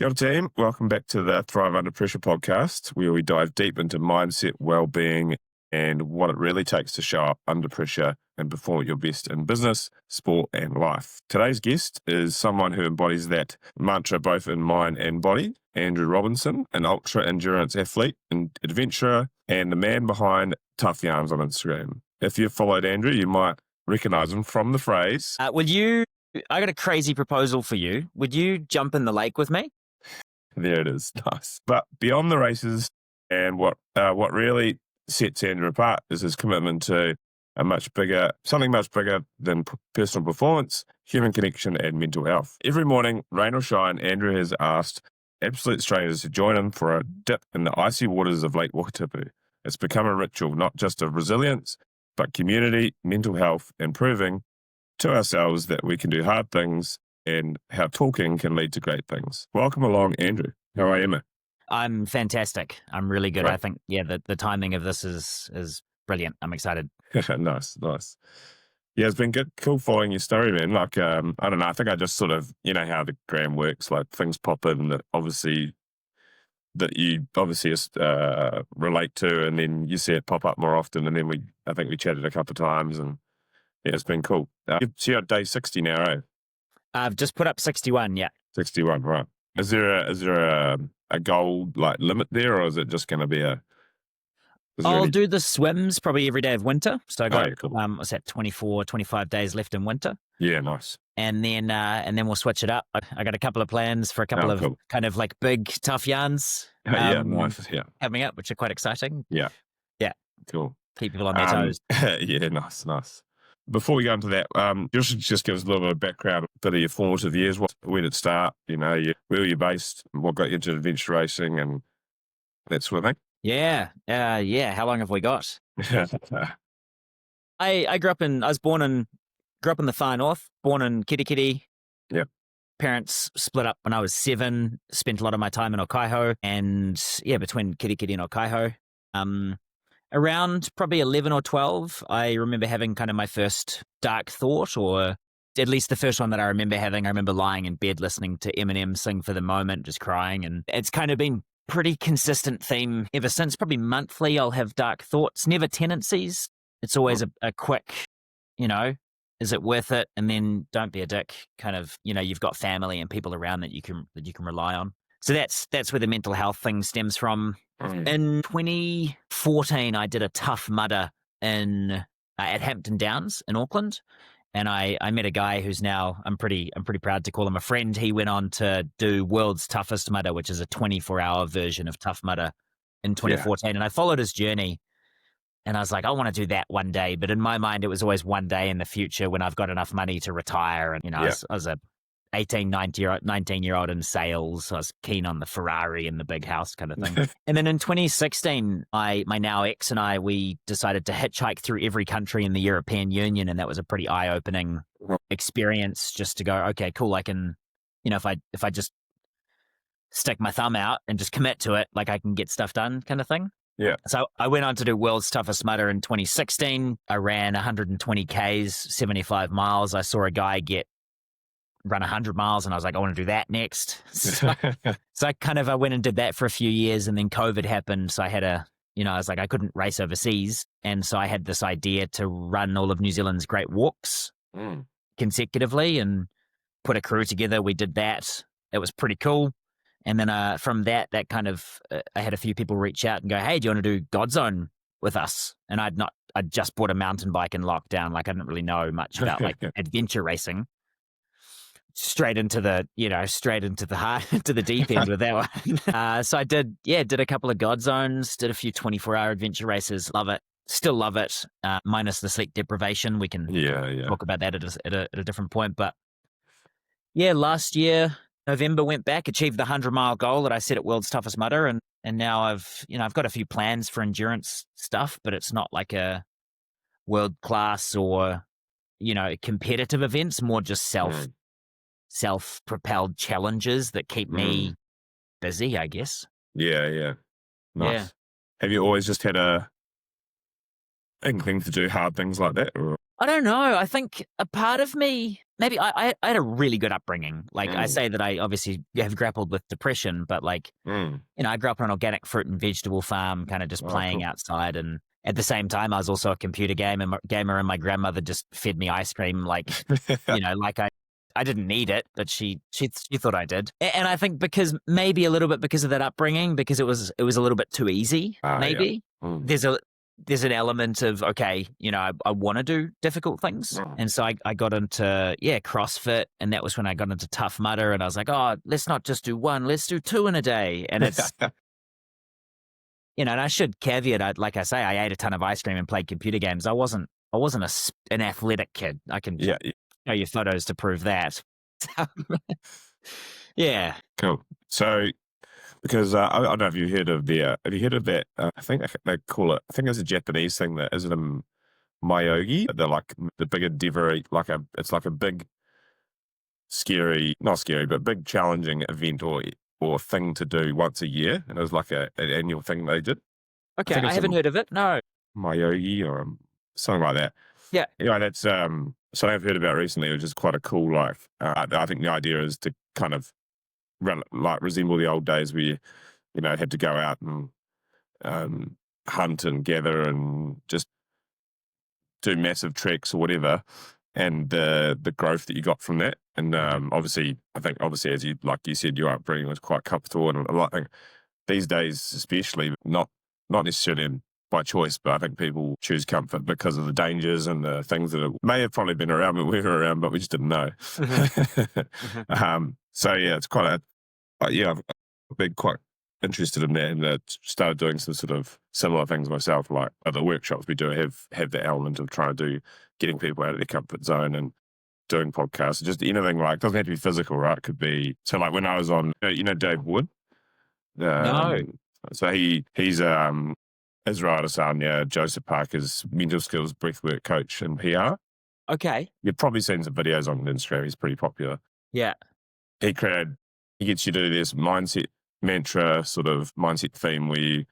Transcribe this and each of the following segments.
Kia ora team, welcome back to the Thrive Under Pressure podcast, where we dive deep into mindset, well-being, and what it really takes to show up under pressure and perform at your best in business, sport, and life. Today's guest is someone who embodies that mantra both in mind and body, Andrew Robinson, an ultra-endurance athlete and adventurer, and the man behind Tough Yarns on Instagram. If you've followed Andrew, you might recognize him from the phrase, I got a crazy proposal for you. Would you jump in the lake with me? there it is, nice. But beyond the races, and what really sets Andrew apart is his commitment to something much bigger than personal performance, human connection, and mental health. Every morning, rain or shine, Andrew has asked absolute strangers to join him for a dip in the icy waters of Lake Wakatipu. It's become a ritual not just of resilience, but community, mental health, and proving to ourselves that we can do hard things and how talking can lead to great things. Welcome along, Andrew. How are you, mate? I'm fantastic. I'm really good. Right. I think, the timing of this is brilliant. I'm excited. Nice. Yeah, it's been good, cool following your story, man. Like, I don't know, I think I just sort of, you know how the gram works, like things pop in that you obviously relate to, and then you see it pop up more often, and then I think we chatted a couple of times, and yeah, it's been cool. So you're at day 60 now, eh? I've just put up 61, yeah. 61, right. Is there a goal, like, limit there, or is it just going to be I'll do the swims probably every day of winter. So I got, cool. what's that, 24, 25 days left in winter. Yeah, nice. And then we'll switch it up. I got a couple of plans for a couple of cool. kind of like big, tough yarns Yeah, nice, yeah. coming up, which are quite exciting. Yeah. Yeah. Cool. Keep people on their toes. Yeah, nice. Before we go into that, you should just give us a little bit of background, a bit of your formative years. Where did it start? You know, where were you based? What got you into adventure racing and that sort of thing? Yeah. How long have we got? I grew up in the far north, born in Kirikiri. Yeah. Parents split up when I was 7, spent a lot of my time in Okaiho, and between Kirikiri and Okaiho. Around probably 11 or 12, I remember having kind of my first dark thought, or at least the first one that I remember having. I remember lying in bed listening to Eminem sing For the Moment, just crying, and it's kind of been pretty consistent theme ever since. Probably monthly I'll have dark thoughts, never tendencies. It's always a quick, is it worth it? And then don't be a dick, kind of, you've got family and people around that you can rely on. So that's where the mental health thing stems from. In 2014, I did a Tough Mudder at Hampton Downs in Auckland, and I met a guy who's now I'm pretty proud to call him a friend. He went on to do World's Toughest Mudder, which is a 24-hour version of Tough Mudder in 2014, and I followed his journey. And I was like, I want to do that one day. But in my mind, it was always one day in the future when I've got enough money to retire. And, I was a 19-year-old in sales. So I was keen on the Ferrari and the big house kind of thing. And then in 2016, my now ex and I, we decided to hitchhike through every country in the European Union. And that was a pretty eye-opening experience, just to go, okay, cool. I can, if I just stick my thumb out and just commit to it, like I can get stuff done kind of thing. Yeah. So I went on to do World's Toughest Mudder in 2016. I ran 120 Ks, 75 miles. I saw a guy run 100 miles, and I was like, I want to do that next. So I went and did that for a few years, and then COVID happened. So I had I was like, I couldn't race overseas. And so I had this idea to run all of New Zealand's great walks consecutively and put a crew together. We did that. It was pretty cool. And then from that kind of, I had a few people reach out and go, hey, do you want to do Godzone with us? And I'd just bought a mountain bike in lockdown. Like I didn't really know much about like adventure racing. Straight into the deep end with that one. So I did a couple of Godzones, did a few 24-hour adventure races. Love it. Still love it. Minus the sleep deprivation. We can talk about that at a different point. But yeah, last year, November, went back, achieved the 100-mile goal that I set at World's Toughest Mudder, and now I've got a few plans for endurance stuff, but it's not like a world class or competitive events, more just self-propelled challenges that keep me busy, I guess. Yeah. Nice. Yeah. Have you always just had a inkling to do hard things like that? Or? I don't know. I think a part of me, maybe I had a really good upbringing. Like I say that I obviously have grappled with depression, but like, I grew up on an organic fruit and vegetable farm, kind of just Oh, playing cool. outside. And at the same time, I was also a computer gamer, and my grandmother just fed me ice cream, like, like I didn't need it, but she thought I did. And I think maybe a little bit because of that upbringing, because it was a little bit too easy. Yeah. Maybe there's an element of, okay, I want to do difficult things. And so I got into, CrossFit. And that was when I got into Tough Mudder. And I was like, oh, let's not just do one, let's do 2 in a day. And it's, and I should caveat, like I say, I ate a ton of ice cream and played computer games. I wasn't an athletic kid. I can Yeah. show you photos to prove that. Yeah. Cool. So, because I don't know if you heard of have you heard of that? I think they call it. I think it's a Japanese thing that is it a myogi. They're like the big endeavor, it's like a big, scary, not scary, but big challenging event or thing to do once a year, and it was like an annual thing they did. Okay, I haven't heard of it. No. Myogi or something like that. Yeah. Anyway, that's something I've heard about recently, which is quite a cool. Like, I think the idea is to kind of resemble the old days where you had to go out and hunt and gather and just do massive treks or whatever, and the growth that you got from that. And obviously as you said, your upbringing was quite comfortable, and I think these days especially not necessarily by choice, but I think people choose comfort because of the dangers and the things that may have probably been around, but we were around, but we just didn't know. So yeah, it's quite I've been quite interested in that, and started doing some sort of similar things myself. Like other workshops we do have the element of trying to getting people out of their comfort zone and doing podcasts, just anything, like doesn't have to be physical, right? It could be, so like when I was on, Dave Wood. No. So he's Israel Adesanya, Joseph Parker's mental skills, breathwork coach and PR. Okay. You've probably seen some videos on Instagram. He's pretty popular. Yeah. He gets you to do this mindset mantra sort of mindset theme where you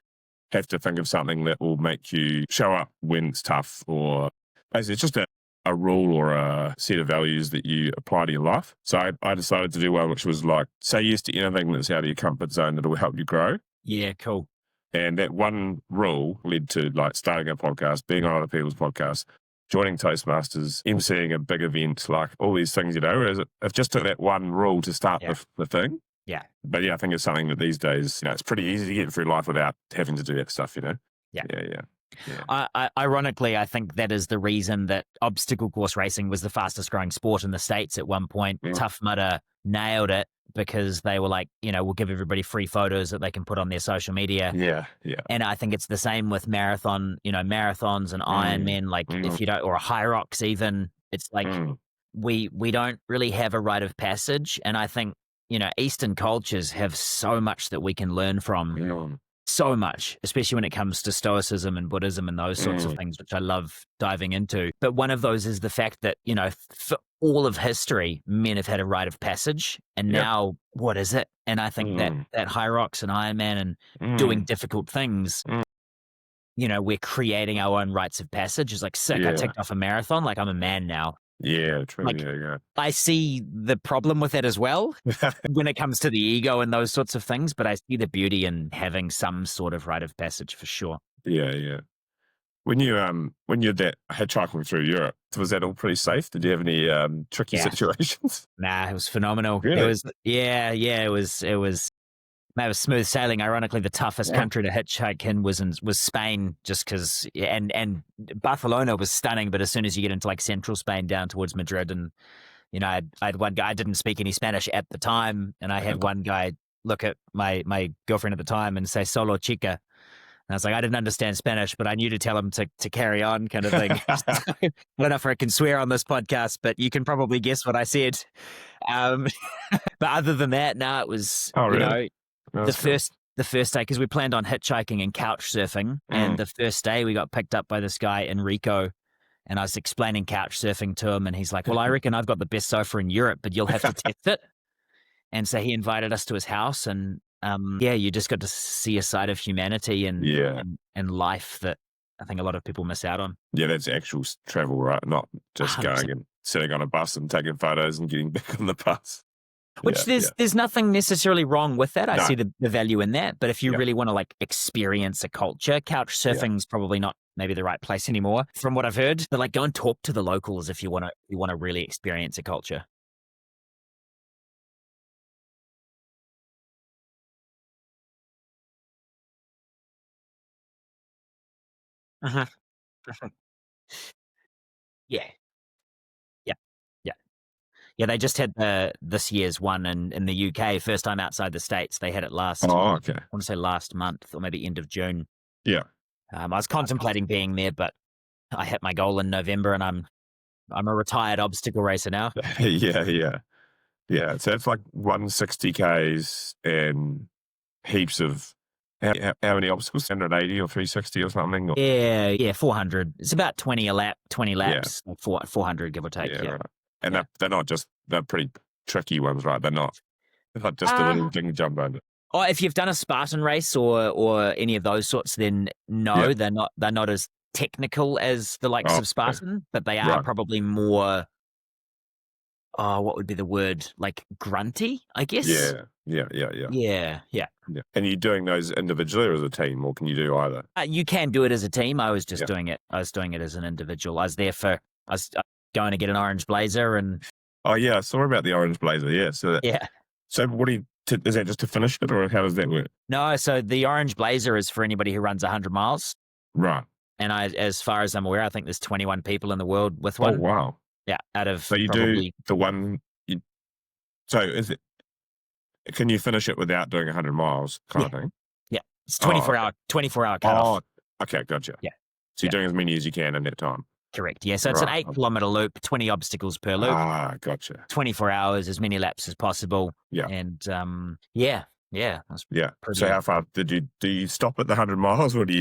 have to think of something that will make you show up when it's tough, or basically it's just a rule or a set of values that you apply to your life. So I decided to do one which was like, say yes to anything that's out of your comfort zone that will help you grow. Yeah, cool. And that one rule led to like starting a podcast, being on other people's podcasts, joining Toastmasters, emceeing a big event, like all these things, whereas it just took that one rule to start the thing. Yeah. But yeah, I think it's something that these days, it's pretty easy to get through life without having to do that stuff, Yeah. Yeah. Ironically, I think that is the reason that obstacle course racing was the fastest growing sport in the States at one point. Yeah. Tough Mudder nailed it because they were like, we'll give everybody free photos that they can put on their social media. Yeah. And I think it's the same with marathons and Ironman, like if you don't, or High Rocks even, it's like we don't really have a rite of passage. And I think, Eastern cultures have so much that we can learn from. So much, especially when it comes to Stoicism and Buddhism and those sorts of things, which I love diving into. But one of those is the fact that, for all of history, men have had a rite of passage. And now, what is it? And I think that High Rocks and Ironman and doing difficult things, we're creating our own rites of passage. It's like, sick, I ticked off a marathon, like I'm a man now. Yeah, true. Like, yeah. I see the problem with it as well when it comes to the ego and those sorts of things, but I see the beauty in having some sort of rite of passage for sure. Yeah. When you're that hitchhiking through Europe, was that all pretty safe? Did you have any tricky situations? Nah, it was phenomenal. Really? It was, it was smooth sailing. Ironically, the toughest country to hitchhike in was Spain, just because, and Barcelona was stunning. But as soon as you get into like central Spain down towards Madrid, and I had one guy, I didn't speak any Spanish at the time, and I had one guy look at my girlfriend at the time and say "solo chica," and I was like, I didn't understand Spanish, but I knew to tell him to carry on, kind of thing. I don't know if I can swear on this podcast, but you can probably guess what I said. But other than that, no, it was really? The first day, because we planned on hitchhiking and couch surfing, and the first day we got picked up by this guy Enrico, and I was explaining couch surfing to him, and he's like, well, I reckon I've got the best sofa in Europe, but you'll have to test it. And so he invited us to his house, and you just got to see a side of humanity and life that I think a lot of people miss out on. Yeah, that's actual travel, right? Not just 100%. going and sitting on a bus and taking photos and getting back on the bus. Which Yeah, yeah. there's nothing necessarily wrong with that. I No, see the value in that. But if you yeah, really want to like experience a culture, couch yeah. surfing's probably not maybe the right place anymore, from what I've heard. But like, go and talk to the locals if you want to really experience a culture. Uh-huh. Yeah, yeah, yeah, yeah. They just had this year's one in the UK, first time outside the States. They had it last, Oh, okay. I want to say last month or maybe end of June. Yeah. I was contemplating being there, but I hit my goal in November, and I'm a retired obstacle racer now. Yeah, yeah. Yeah. So it's like 160 Ks and heaps of how many obstacles? 180 or 360 or something? Or, Yeah, 400. It's about 20 a lap, 20 yeah. laps, 400 give or take. Yeah, Yeah, right. And yeah. they're not just, they're pretty tricky ones, right? They're not just a Uh, little thing jump over. or if you've done a Spartan race or any of those sorts, then Yeah. no, they're not as technical as the likes Oh, of okay. Spartan, but they are Right. probably more. Oh, what would be the word? Like grunty, I guess. Yeah. Yeah. Yeah. Yeah. Yeah, yeah. Yeah. And you're doing those individually or as a team, or can you do either? You can do it as a team. I was just Yeah. doing it. I was doing it as an individual. I was there for. I was going to get an orange blazer, and Oh, yeah. I saw about the orange blazer. Yeah. yeah. So what do you, is that just to finish it or how does that work? No, so the orange blazer is for anybody who runs 100 miles. Right. And as far as I'm aware, I think there's 21 people in the world with Oh, one. wow. Yeah, out of So you probably. do the one, so is it, can you finish it without doing 100 miles kind of thing? Yeah, it's Oh, 24 hour cutoff. Oh, okay. Gotcha. Yeah, So you're yeah. doing as many as you can in that time. Correct. Yeah, so it's an Right. 8 kilometer loop, 20 obstacles per loop, Ah, gotcha. 24 hours, as many laps as possible. Yeah. And yeah, that's Yeah. pretty. So how far do you stop at the 100 miles or did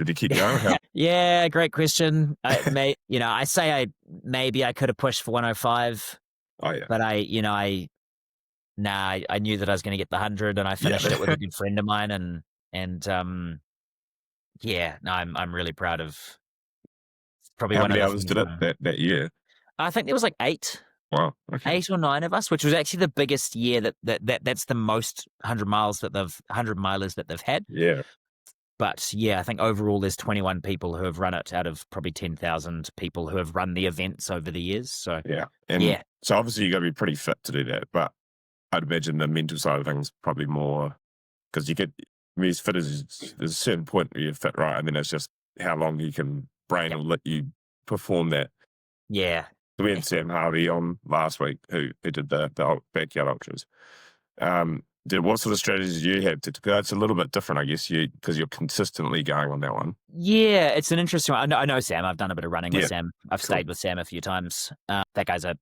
you keep going? How, Yeah, great question. I say I could have pushed for 105, oh, yeah. but I knew that I was going to get the 100, and I finished it with a good friend of mine, and yeah, no, I'm really proud of. Probably How one many of the hours things did it that year? I think there was like eight. Wow. Okay. 8 or 9 of us, which was actually the biggest year that's the most 100 milers that they've had. Yeah. But yeah, I think overall there's 21 people who have run it out of probably 10,000 people who have run the events over the years. So Yeah. And yeah, so obviously you got to be pretty fit to do that, but I'd imagine the mental side of things probably more because you get, I mean, as fit as there's a certain point where you're fit, right? And then it's just how long you can brain will let you perform that. yeah. We had Sam Harvey on last week who did the backyard ultras. What sort of strategies do you have to go? It's a little bit different, I guess, because you're consistently going on that one. Yeah, it's an interesting one. I know Sam. I've done a bit of running with Sam. I've Cool. stayed with Sam a few times. That guy's a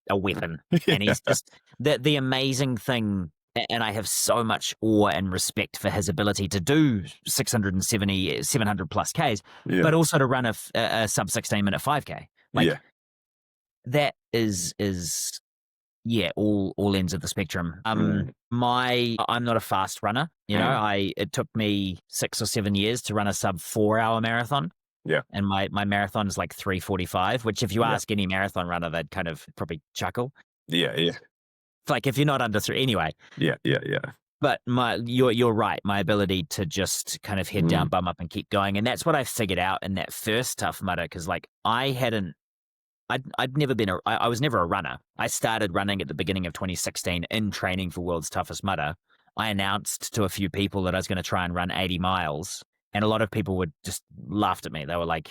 weapon, Yeah. and he's just the amazing thing. And I have so much awe and respect for his ability to do 670, 700 plus Ks, Yeah. but also to run a sub 16 minute 5K. Like Yeah. that is yeah, all ends of the spectrum. Mm. I'm not a fast runner. It took me 6 or 7 years to run a sub 4 hour marathon. Yeah. And my marathon is like 3:45, which if you Yeah. ask any marathon runner, they'd kind of probably chuckle. Yeah. Yeah. Like if you're not under 3 anyway. Yeah. Yeah. Yeah. But you're right. My ability to just kind of head down, bum up, and keep going, and that's what I figured out in that first Tough Mudder, because like I'd never been I was never a runner. I started running at the beginning of 2016 in training for World's Toughest Mudder. I announced to a few people that I was going to try and run 80 miles, and a lot of people would just laughed at me. They were like,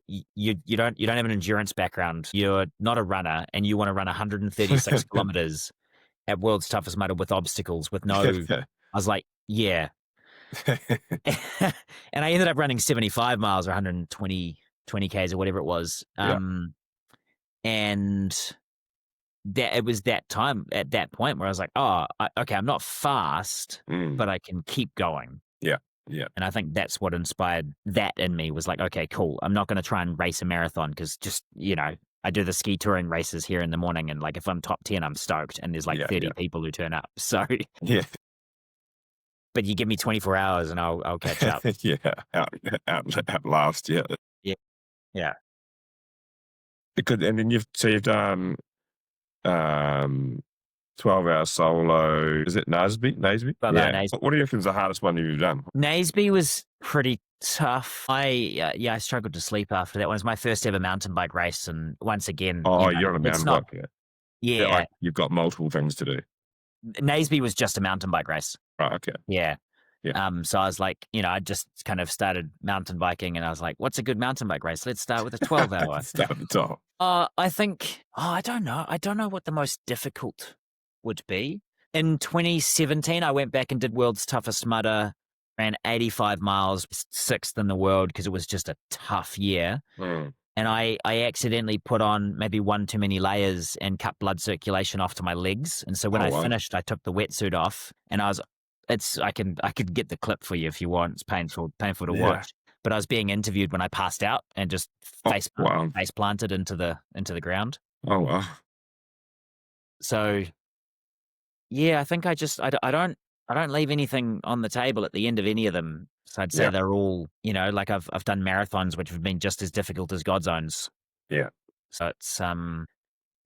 "You don't have an endurance background. You're not a runner, and you want to run 136 kilometers at World's Toughest Mudder with obstacles with no." I was like, "Yeah," and I ended up running 75 miles or 120 Ks or whatever it was. And that it was that time at that point where I was like, okay, I'm not fast, but I can keep going. Yeah. Yeah. And I think that's what inspired that in me was like, okay, cool. I'm not going to try and race a marathon because just, I do the ski touring races here in the morning. And like, if I'm top 10, I'm stoked. And there's like 30 people who turn up. So, Yeah. but you give me 24 hours and I'll catch up. Yeah, out last. Yeah, Yeah. Yeah. and then you've done um 12-hour solo. Is it Naseby? 12-hour Yeah. Naseby. What do you reckon is the hardest one you've done? Naseby was pretty tough. I struggled to sleep after that one. It was my first ever mountain bike race. And once again, Oh, you're on a it's mountain not, bike. Yeah. Yeah, yeah, like you've got multiple things to do. Naseby was just a mountain bike race. Right. Okay. Yeah. Yeah. So I was like, I just kind of started mountain biking and I was like, what's a good mountain bike race? Let's start with a 12-hour. Start at the top. I think, I don't know. I don't know what the most difficult would be. In 2017, I went back and did World's Toughest Mudder, ran 85 miles, 6th in the world because it was just a tough year. Mm. And I accidentally put on maybe one too many layers and cut blood circulation off to my legs. And so when I finished, I took the wetsuit off and I could get the clip for you if you want. It's painful to watch. But I was being interviewed when I passed out and just face planted into the ground. Oh wow. So yeah, I think I don't leave anything on the table at the end of any of them. So I'd say they're all, like I've done marathons which have been just as difficult as God Zones. Yeah. So it's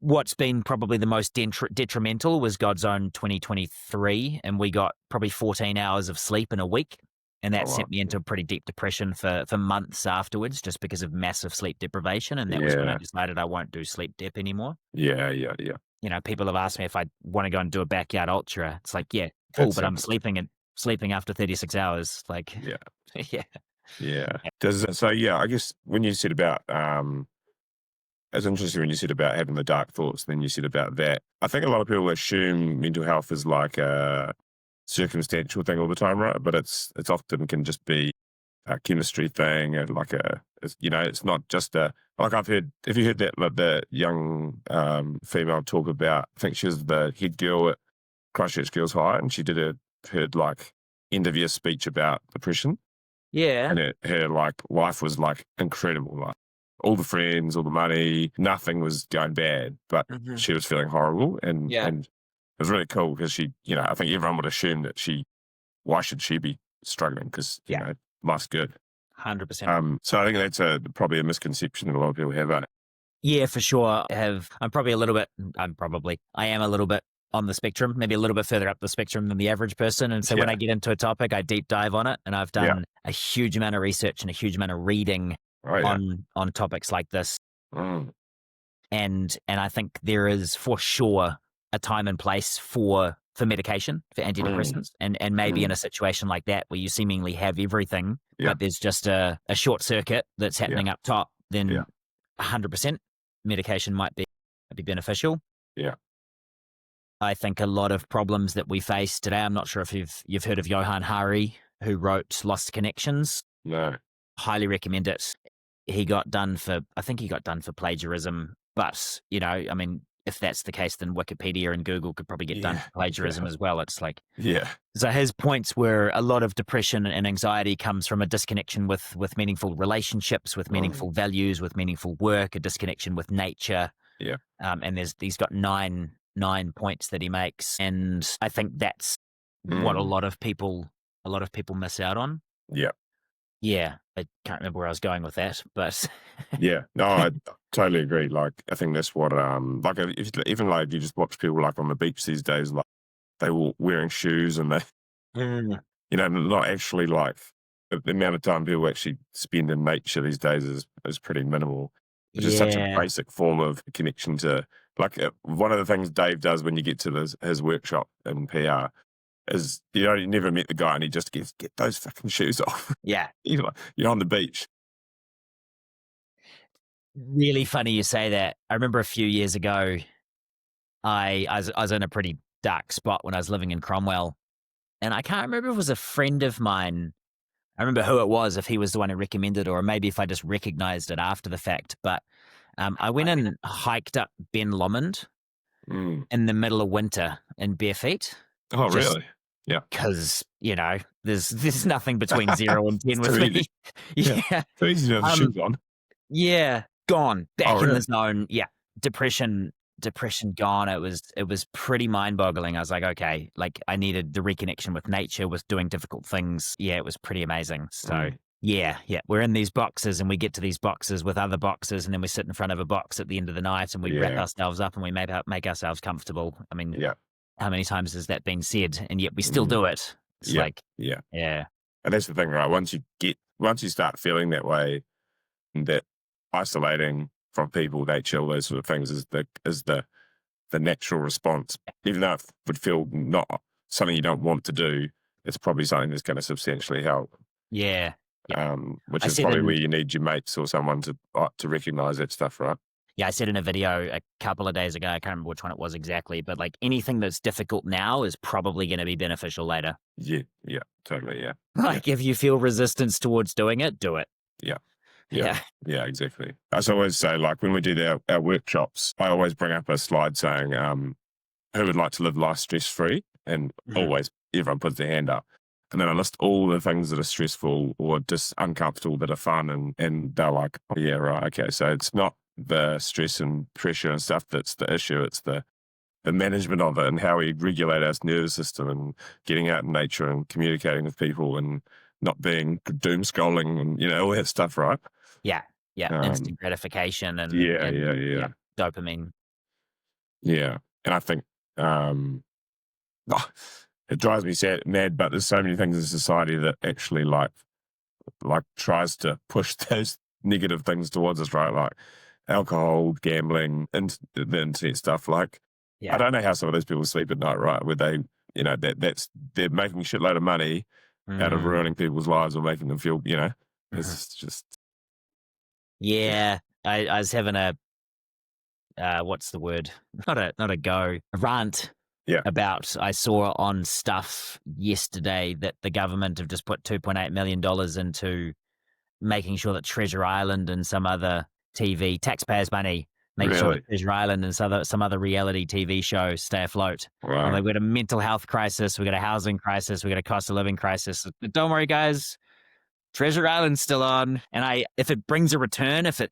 what's been probably the most detrimental was God Zone 2023, and we got probably 14 hours of sleep in a week. And that sent me into a pretty deep depression for months afterwards, just because of massive sleep deprivation. And that was when I decided I won't do sleep dep anymore. Yeah. People have asked me if I want to go and do a backyard ultra. It's like, yeah, cool, but I'm sleeping after 36 hours. Like, yeah. I guess when you said about, it's interesting when you said about having the dark thoughts, then you said about that. I think a lot of people assume mental health is like a circumstantial thing all the time, right? But it's often can just be a chemistry thing and like it's not just like if you heard that like the young female talk about, I think she was the head girl at Christchurch Girls High, and she did her like end of year speech about depression. Yeah. And her like life was like incredible, like all the friends, all the money, nothing was going bad, but she was feeling horrible. And it was really cool because she, I think everyone would assume that why should she be struggling? Because, life's good. 100%. So I think that's probably a misconception that a lot of people have. Yeah, for sure. I am a little bit on the spectrum, maybe a little bit further up the spectrum than the average person. And so when I get into a topic, I deep dive on it. And I've done a huge amount of research and a huge amount of reading on topics like this. Mm. And I think there is for sure a time and place for medication, for antidepressants. And maybe in a situation like that where you seemingly have everything, but there's just a short circuit that's happening up top, then 100% medication might be beneficial. Yeah. I think a lot of problems that we face today, I'm not sure if you've heard of Johann Hari, who wrote Lost Connections. No. Highly recommend it. He got done for plagiarism, but, if that's the case, then Wikipedia and Google could probably get done for plagiarism as well. It's like, so his points were a lot of depression and anxiety comes from a disconnection with meaningful relationships, with meaningful values, with meaningful work, a disconnection with nature. Yeah. And he's got nine points that he makes. And I think that's what a lot of people miss out on. Yeah. Yeah. I can't remember where I was going with that, but yeah, no, I totally agree. Like, I think that's what, like, even like you just watch people like on the beach these days, like they were wearing shoes and they, not actually like the amount of time people actually spend in nature these days is pretty minimal. It's just such a basic form of connection to, like, one of the things Dave does when you get to his workshop in PR is, you never met the guy and he just gets, get those fucking shoes off. Yeah. You're on the beach. Really funny you say that. I remember a few years ago, I was in a pretty dark spot when I was living in Cromwell. And I can't remember if it was a friend of mine. I remember who it was, if he was the one who recommended it, or maybe if I just recognized it after the fact. But I went and hiked up Ben Lomond in the middle of winter in bare feet. Oh, really? Yeah. Because, there's nothing between 0 and 10 with me. Yeah. So easy to have shoes on. Yeah. Gone. Back in the zone. Yeah. Depression depression gone. It was pretty mind-boggling. I was like, okay, like I needed the reconnection with nature, with doing difficult things. Yeah, it was pretty amazing. So yeah, we're in these boxes and we get to these boxes with other boxes, and then we sit in front of a box at the end of the night and we wrap ourselves up and we make ourselves comfortable. I mean, how many times has that been said? And yet we still do it. It's like, yeah. And that's the thing, right? Once you start feeling that way, that isolating from people, nature, all those sort of things is the natural response. Even though it would feel not something you don't want to do, it's probably something that's going to substantially help. Yeah. Which is probably where you need your mates or someone to recognize that stuff, right? Yeah, I said in a video a couple of days ago, I can't remember which one it was exactly, but like anything that's difficult now is probably going to be beneficial later. Yeah, totally, yeah. Like if you feel resistance towards doing it, do it. Yeah, exactly. I always say, like when we do our workshops, I always bring up a slide saying, who would like to live life stress-free? And always everyone puts their hand up. And then I list all the things that are stressful or just uncomfortable that are fun. And they're like, oh, yeah, right, okay. So it's not the stress and pressure and stuff that's the issue. It's the management of it and how we regulate our nervous system and getting out in nature and communicating with people and not being doom scrolling and, all that stuff, right? Yeah. Instant gratification and dopamine. Yeah. And I think it drives me mad, but there's so many things in society that actually like tries to push those negative things towards us, right? Like alcohol, gambling, and the internet stuff. Like, I don't know how some of those people sleep at night, right? Where they, they're making a shitload of money out of ruining people's lives or making them feel, it's just. Yeah. I was having a, what's the word? Not a rant. About, I saw on stuff yesterday that the government have just put $2.8 million into making sure that Treasure Island and some other TV, taxpayers' money, making sure that Treasure Island and some other reality TV show stay afloat. Wow. And we've got a mental health crisis, we've got a housing crisis, we've got a cost of living crisis. But don't worry, guys, Treasure Island's still on. And if it brings a return, if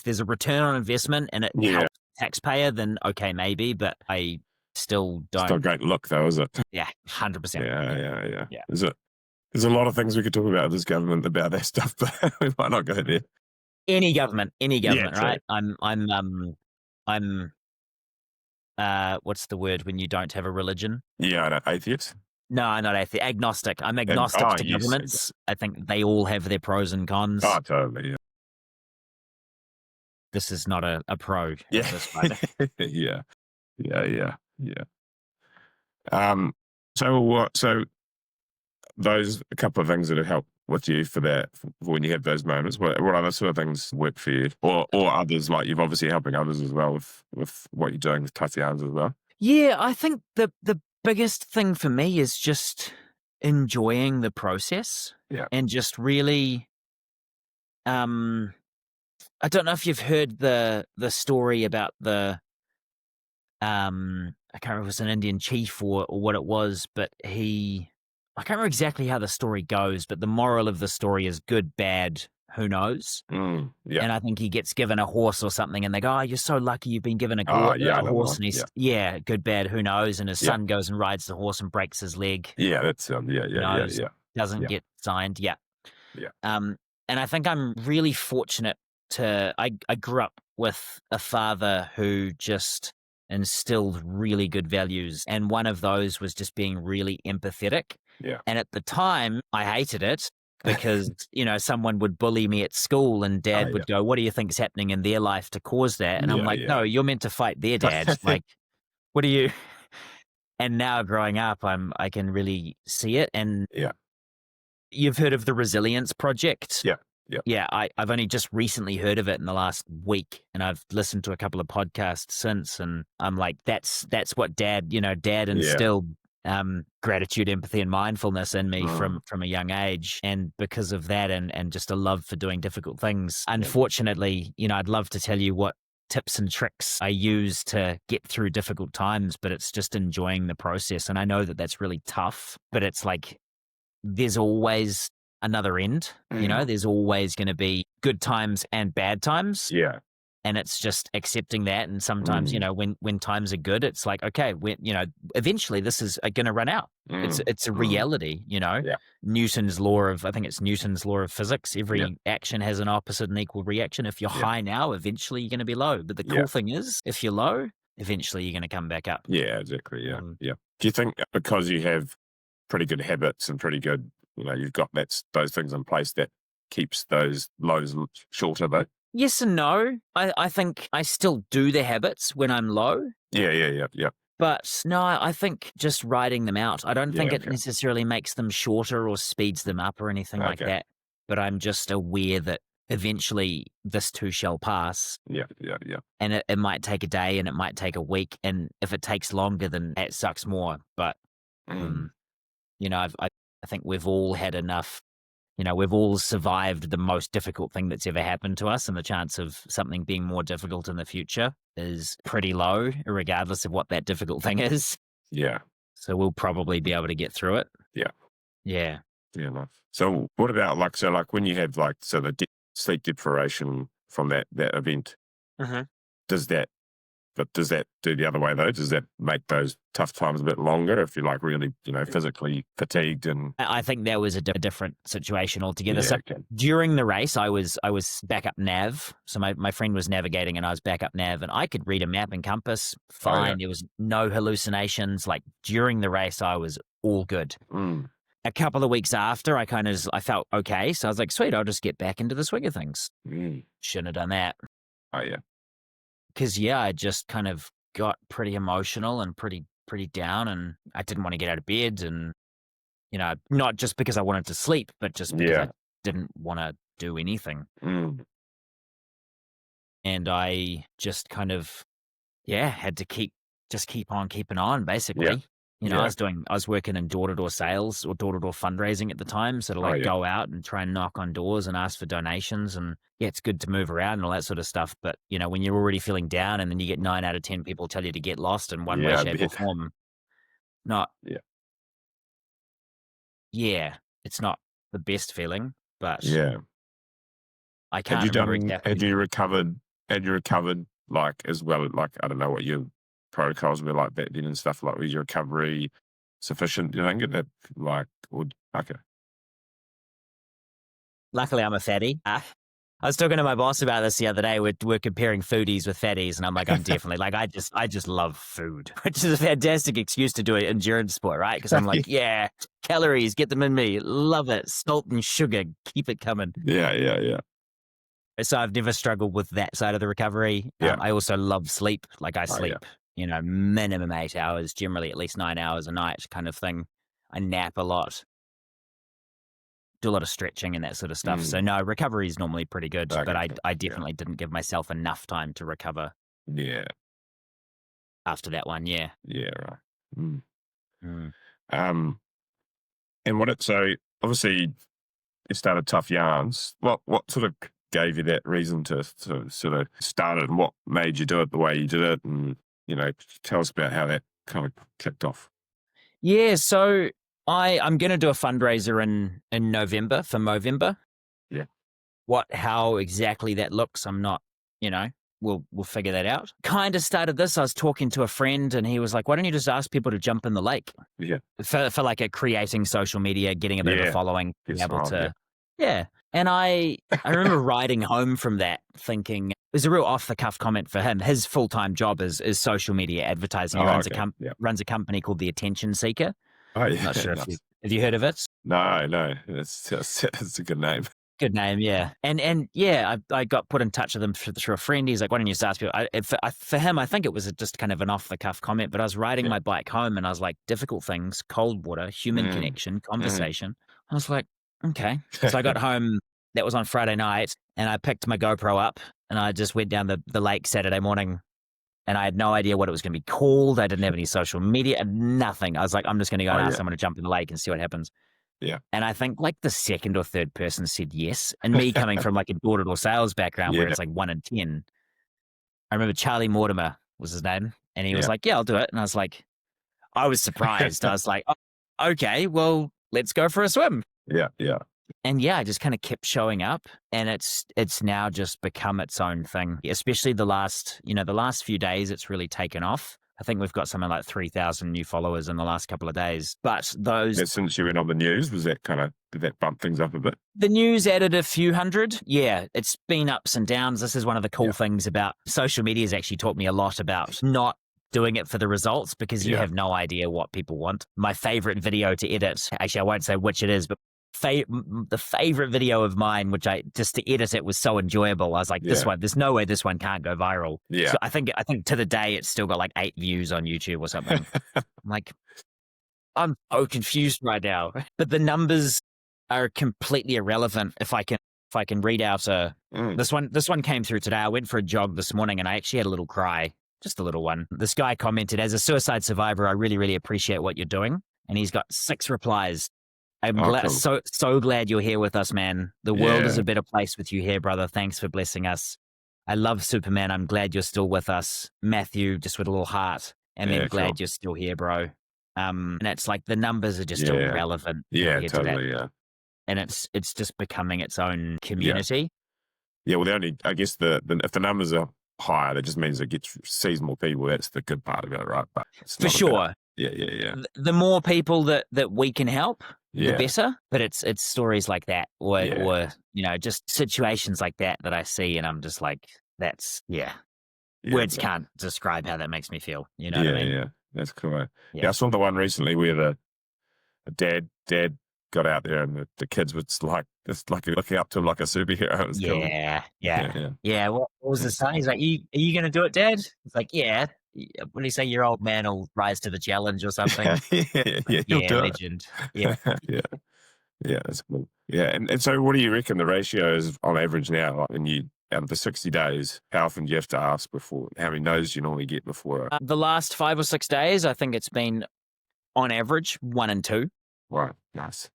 there's a return on investment and it helps the taxpayer, then okay, maybe. But I still don't. Still a great look, though, is it? Yeah, 100%. Yeah. There's a lot of things we could talk about with this government about that stuff, but we might not go there. Any government, right? I'm what's the word when you don't have a religion? Yeah, I know, atheist. No, I'm not atheist. Agnostic. I'm agnostic to governments. I think they all have their pros and cons. Oh, totally. Yeah. This is not a pro. Yeah. Yeah. So those a couple of things that have helped with you for that, for when you have those moments. What other sort of things work for you, or others? Like you've obviously helping others as well with what you're doing with Tatiana's as well. Yeah, I think the biggest thing for me is just enjoying the process. And just really, I don't know if you've heard the story about the I can't remember if it was an Indian chief or what it was, but I can't remember exactly how the story goes, but the moral of the story is good, bad, who knows? And I think he gets given a horse or something and they go, oh, you're so lucky you've been given a horse. And he's, good, bad, who knows? And his son goes and rides the horse and breaks his leg. Yeah, that's, Doesn't get signed. And I think I'm really fortunate I grew up with a father who just instilled really good values. And one of those was just being really empathetic. And at the time, I hated it because, someone would bully me at school and dad would go, what do you think's happening in their life to cause that? And I'm like, no, you're meant to fight their dad. Like, what are you? And now growing up, I can really see it. And you've heard of the Resilience Project? Yeah, I've only just recently heard of it in the last week, and I've listened to a couple of podcasts since, and I'm like, that's what Dad instilled gratitude, empathy, and mindfulness in me from a young age, and because of that, and just a love for doing difficult things. Unfortunately, I'd love to tell you what tips and tricks I use to get through difficult times, but it's just enjoying the process, and I know that that's really tough, but it's like there's always another end. There's always going to be good times and bad times. And it's just accepting that. And sometimes, when times are good, it's like, okay, eventually this is going to run out. It's a reality, Yeah. I think it's Newton's law of physics. Every action has an opposite and equal reaction. If you're high now, eventually you're going to be low. But the cool thing is, if you're low, eventually you're going to come back up. Yeah, exactly. Yeah. Do you think because you have pretty good habits and pretty good, you've got those things in place that keeps those lows shorter though? Yes and no. I think I still do the habits when I'm low. Yeah. But no, I think just riding them out. I don't think it okay. necessarily makes them shorter or speeds them up or anything like that. But I'm just aware that eventually this too shall pass. Yeah. And it might take a day and it might take a week. And if it takes longer, then that sucks more. But, I think we've all had enough. We've all survived the most difficult thing that's ever happened to us, and the chance of something being more difficult in the future is pretty low, regardless of what that difficult thing is. Yeah. So we'll probably be able to get through it. Yeah. Yeah. Yeah, nice. So what about like when you have the sleep deprivation from that event, does that do the other way though? Does that make those tough times a bit longer if you're like really, physically fatigued? And I think that was a different situation altogether. Yeah, so okay. during the race, I was back up nav. So my friend was navigating and I was back up nav, and I could read a map and compass fine. There was no hallucinations. Like during the race, I was all good. A couple of weeks after, I felt okay. So I was like, sweet, I'll just get back into the swing of things. Shouldn't have done that. Oh yeah. Because I just kind of got pretty emotional and pretty down, and I didn't want to get out of bed, and not just because I wanted to sleep, but just because I didn't want to do anything. And I just kind of had to keep on keeping on, basically. I was working in door-to-door sales or door-to-door fundraising at the time. So to go out and try and knock on doors and ask for donations, and it's good to move around and all that sort of stuff. But, when you're already feeling down and then you get 9 out of 10 people tell you to get lost in one way, shape or form, it's not the best feeling, but I can't remember exactly. Had you recovered like as well, like, I don't know what your protocols were like back then and stuff, like was your recovery sufficient, do you think? That okay. Luckily, I'm a fatty. I was talking to my boss about this the other day. We're comparing foodies with fatties, and I'm like, I'm definitely like, I just love food, which is a fantastic excuse to do an endurance sport, right? Because I'm like, calories, get them in me, love it, salt and sugar, keep it coming. Yeah. So I've never struggled with that side of the recovery. I also love sleep. Like I sleep, minimum 8 hours, generally at least 9 hours a night kind of thing. I nap a lot. Do a lot of stretching and that sort of stuff. So no, recovery is normally pretty good, but I definitely didn't give myself enough time to recover. Yeah. After that one, yeah. Yeah, right. And so obviously you started Tough Yarns. What sort of gave you that reason to sort of start it, and what made you do it the way you did it? And, tell us about how that kind of kicked off. Yeah, so I'm going to do a fundraiser in November for Movember. Yeah. How exactly that looks, I'm not, we'll figure that out. Kind of started this. I was talking to a friend and he was like, why don't you just ask people to jump in the lake? Yeah. For like creating social media, getting a bit of a following, being able to. Yeah. And I remember riding home from that thinking, it was a real off the cuff comment for him. His full-time job is social media advertising. He runs a company called The Attention Seeker. Oh, yeah. I'm not sure if you heard of it. No. It's a good name. Good name, yeah. And I got put in touch with him through a friend. He's like, why don't you just ask people? For him, I think it was just kind of an off-the-cuff comment, but I was riding my bike home and I was like, difficult things, cold water, human connection, conversation. I was like, okay. So I got home, that was on Friday night, and I picked my GoPro up and I just went down the lake Saturday morning, and I had no idea what it was going to be called. I didn't have any social media, nothing. I was like, I'm just going to go and ask someone to jump in the lake and see what happens. Yeah. And I think like the second or third person said yes. And me coming from like a door-to-door sales background where it's like 1 in 10. I remember Charlie Mortimer was his name. And he was like, yeah, I'll do it. And I was like, I was surprised. I was like, oh, okay, well, let's go for a swim. Yeah. And yeah, I just kind of kept showing up, and it's now just become its own thing. Especially the last few days, it's really taken off. I think we've got something like 3,000 new followers in the last couple of days. But Since you went on the news, did that bump things up a bit? the news added a few hundred. Yeah, it's been ups and downs. This is one of the cool things about social media, has actually taught me a lot about not doing it for the results, because you have no idea what people want. My favorite video to edit, actually, I won't say which it is, but the favorite video of mine, which just to edit it was so enjoyable. I was like, this one, there's no way this one can't go viral. Yeah. So I think to the day it's still got like 8 views on YouTube or something. I'm like, I'm so confused right now. But the numbers are completely irrelevant. If I can read out this one came through today. I went for a jog this morning and I actually had a little cry, just a little one. This guy commented, "As a suicide survivor, I really, really appreciate what you're doing." And he's got 6 replies. I'm so glad you're here with us, man. The world is a better place with you here, brother. Thanks for blessing us. I love Superman. I'm glad you're still with us. Matthew, just with a little heart. And then glad you're still here, bro. And it's like the numbers are just irrelevant. Yeah, totally, And it's just becoming its own community. Yeah, well, I guess if the numbers are higher, that just means it sees more people. That's the good part of it, right? But for sure. Yeah. The more people that we can help, the better. But it's stories like that, or just situations like that I see, and I'm just like, that's words can't describe how that makes me feel. You know what I mean? Yeah, that's cool. Yeah, I saw the one recently where the dad got out there, and the kids were just like looking up to him like a superhero. It was cool. Yeah. What was the son? He's like, are you going to do it, Dad? It's like, yeah. What do you say? Your old man will rise to the challenge or something. Legend. Yeah. Yeah, that's cool. Yeah, and so what do you reckon the ratio is on average now? Like, out of the 60 days, how often do you have to ask before? How many no's do you normally get before? The last 5 or 6 days, I think it's been on average 1 and 2. Right, nice.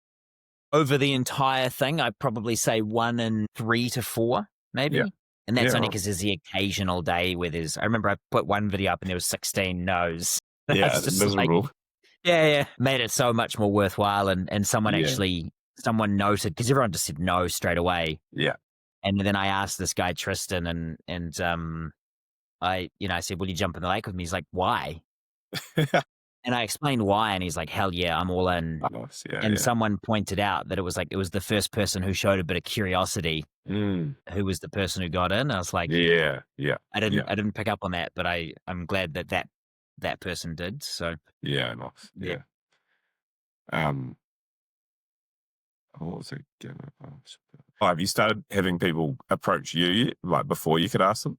Over the entire thing, I'd probably say 1 and 3 to 4, maybe. Yeah. And that's only because there's the occasional day where I remember I put one video up and there was 16 no's. Yeah, it's miserable. Made it so much more worthwhile. And someone someone noted, because everyone just said no straight away. Yeah. And then I asked this guy, Tristan, and I said, will you jump in the lake with me? He's like, why? And I explained why, and he's like, hell yeah, I'm all in. Nice. Someone pointed out that it was the first person who showed a bit of curiosity who was the person who got in. I was like, yeah. I didn't pick up on that, but I'm glad that person did. So yeah, nice. Yeah. What was it again? Have you started having people approach you yet, like before you could ask them?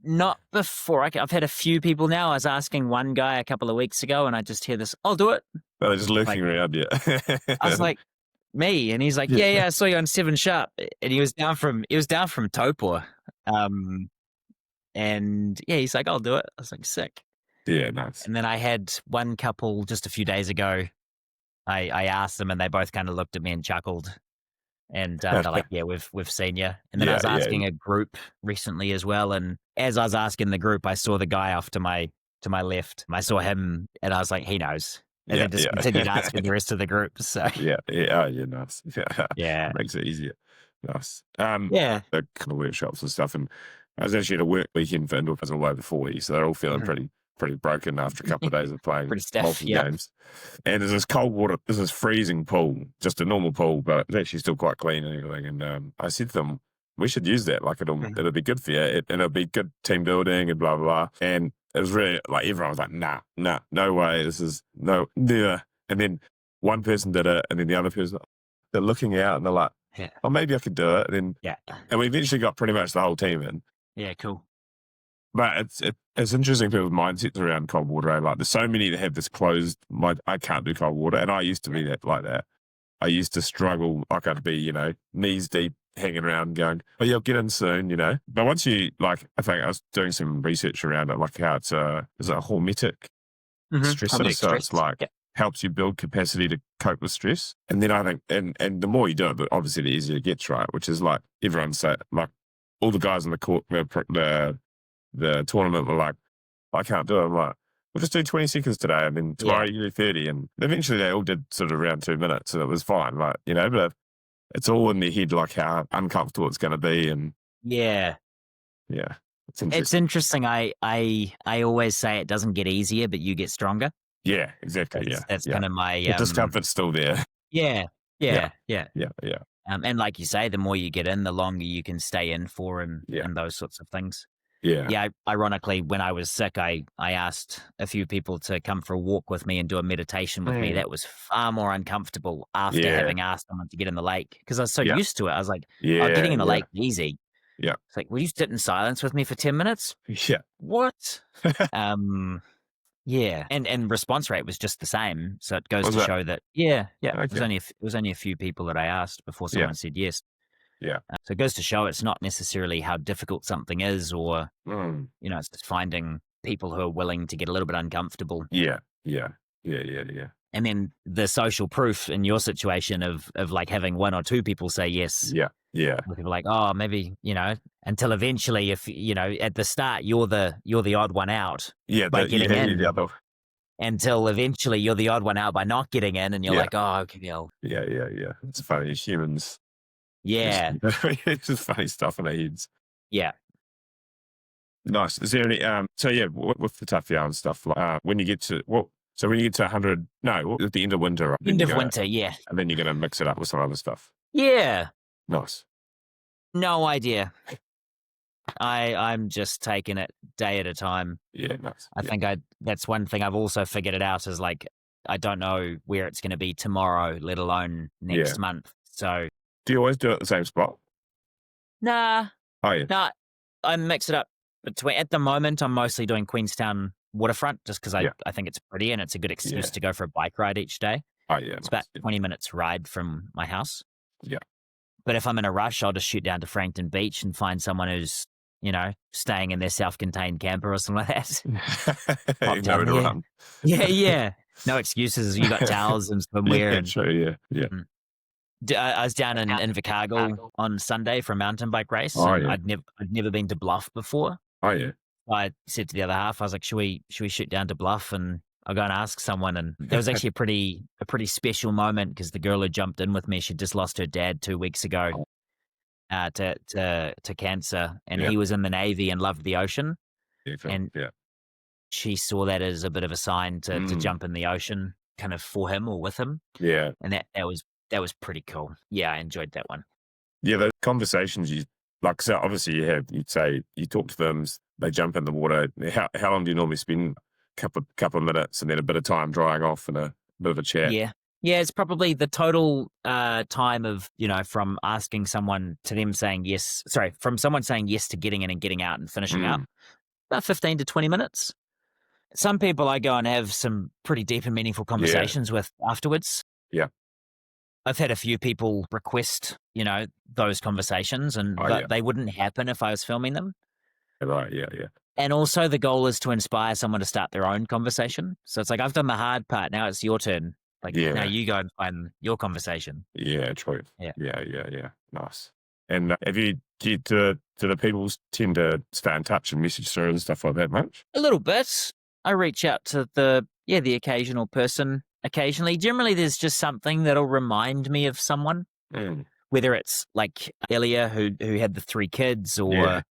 Not before. I've had a few people now. I was asking one guy a couple of weeks ago, and I just hear this, I'll do it. But they're just lurking around, I was like, me? And he's like, yeah, I saw you on 7 Sharp. And he was down from Topor. And he's like, I'll do it. I was like, sick. Yeah, nice. And then I had one couple just a few days ago. I asked them, and they both kind of looked at me and chuckled. And they're like, yeah, we've seen you. And then I was asking a group recently as well. And as I was asking the group, I saw the guy off to my left. I saw him, and I was like, he knows. And then just continued asking the rest of the group. So nice. Yeah, makes it easier. Nice. The kind of workshops and stuff. And I was actually at a work weekend for indoor all over 40, so they're all feeling pretty broken after a couple of days of playing multiple games. And there's this cold water, there's this freezing pool, just a normal pool, but it's actually still quite clean and everything. And I said to them, we should use that. Like it'll be good for you, and it'll be good team building and blah, blah, blah. And it was really like everyone was like, nah, no way. This is never. And then one person did it, and then the other person, they're looking out and they're like, oh, maybe I could do it. And and we eventually got pretty much the whole team in. Yeah, cool. But it's interesting people's mindsets around cold water. Eh? Like there's so many that have this closed, I can't do cold water. And I used to be like that. I used to struggle. Like I'd be, knees deep, hanging around going, oh, you'll get in soon, But once you, I think I was doing some research around it, like how it's is it a hormetic stressor? So it's like helps you build capacity to cope with stress. And then I think, and the more you do it, but obviously the easier it gets, right? Which is like everyone say, like all the guys in the court, the tournament were like, I can't do it. I'm like, we'll just do 20 seconds today, and then tomorrow you do 30. And eventually they all did sort of around 2 minutes, and it was fine. Like, but it's all in their head, like how uncomfortable it's going to be. And Yeah. yeah, it's It's interesting. interesting. I always say it doesn't get easier, but you get stronger. Yeah, exactly. That's Yeah. kind of my The discomfort's still there. yeah, Yeah. yeah. Yeah. And like you say, the more you get in, the longer you can stay in for, and Yeah. those sorts of things. Yeah. Yeah, ironically, when I was sick, I asked a few people to come for a walk with me and do a meditation with me. Mm. That was far more uncomfortable after Yeah. having asked someone to get in the lake, because I was so Yeah. used to it. I was like, "Oh, Yeah. getting in the Yeah. lake easy." Yeah. It's like, "Will you sit in silence with me for 10 minutes?" Yeah. What? Yeah, and response rate was just the same. So it goes Was to it? show that it was Okay. only a few people that I asked before Yeah. someone said yes. Yeah. So it goes to show it's not necessarily how difficult something is, or Mm. it's just finding people who are willing to get a little bit uncomfortable. Yeah. Yeah. Yeah. Yeah. Yeah. And then the social proof in your situation of like having one or two people say yes. Yeah. Yeah. Where people are like, oh, maybe, until eventually, if, at the start, you're the odd one out Yeah. by getting in, The other. until eventually you're the odd one out by not getting in, and you're Yeah. like, oh, okay, Yeah. Yeah. Yeah. It's funny. As humans. yeah, It's just funny stuff in our heads. yeah. Nice. Is there any, so yeah, with the tough yarn stuff, like, when you get to, so when you get to 100, no, at the end of winter, right? End of winter, yeah. And then you're going to mix it up with some other stuff. Yeah, Nice. no idea. I'm just taking it day at a time. Yeah, nice. I think that's one thing I've also figured it out is like, I don't know where it's going to be tomorrow, let alone next month. So, do you always do it at the same spot? nah, Oh, yeah. nah, I mix it up between, at the moment, I'm mostly doing Queenstown waterfront just because I think it's pretty and it's a good excuse to go for a bike ride each day. Oh, yeah. It's about 20 minutes ride from my house. Yeah. But if I'm in a rush, I'll just shoot down to Frankton Beach and find someone who's, staying in their self-contained camper or something like that. You know where to run. Yeah. No excuses. You got towels and swimwear. Yeah, and, true, yeah. I was down in Invercargill on Sunday for a mountain bike race. Oh, and yeah. I'd never been to Bluff before. Oh, yeah. I said to the other half, I was like, should we shoot down to Bluff? And I'll go and ask someone. And there was actually a pretty special moment because the girl who jumped in with me, she just lost her dad 2 weeks ago to cancer. And he was in the Navy and loved the ocean. And she saw that as a bit of a sign to jump in the ocean kind of for him or with him. Yeah. And that was pretty cool. Yeah, I enjoyed that one. Yeah, those conversations so obviously you'd say, you talk to them, they jump in the water. How long do you normally spend? Couple of minutes and then a bit of time drying off and a bit of a chat? Yeah, it's probably the total time of, from asking someone to them saying yes, from someone saying yes to getting in and getting out and finishing up, about 15 to 20 minutes. Some people I go and have some pretty deep and meaningful conversations with afterwards. Yeah. I've had a few people request, those conversations, and they wouldn't happen if I was filming them. Right, yeah. And also the goal is to inspire someone to start their own conversation. So it's like, I've done the hard part. Now it's your turn. Like, now you go and find your conversation. Yeah, true. Yeah. Nice. And do the people tend to stay in touch and message through and stuff like that much? A little bit. I reach out to the occasional person occasionally. Generally, there's just something that'll remind me of someone, whether it's like Elia, who had the 3 kids, or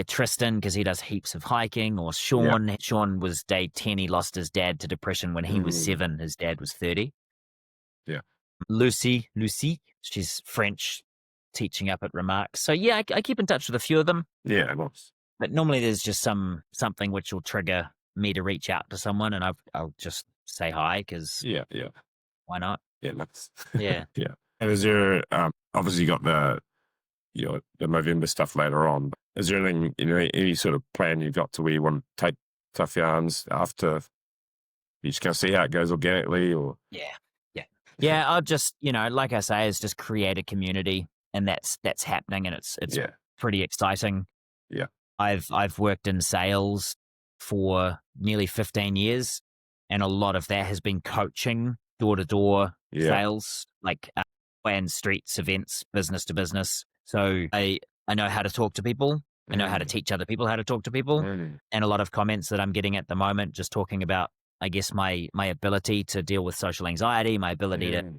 Tristan, because he does heaps of hiking, or Sean. Sean was day 10. He lost his dad to depression when he was 7. His dad was 30. Yeah. Lucy, she's French, teaching up at Remarks. So I keep in touch with a few of them. Yeah, nice. But normally there's just something which will trigger me to reach out to someone, and I'll just say hi because why not? Yeah, nice. Yeah. Yeah. And is there obviously you got the November stuff later on? Is there anything, any sort of plan you've got to where you want to take Tough Yarns after? You just going to see how it goes organically, or? Yeah. I'll just, like I say, is just create a community, and that's happening, and it's pretty exciting. Yeah. I've worked in sales for nearly 15 years, and a lot of that has been coaching door-to-door sales, like and streets, events, business to business. So I know how to talk to people. I know how to teach other people how to talk to people. And a lot of comments that I'm getting at the moment just talking about, I guess, my ability to deal with social anxiety, my ability to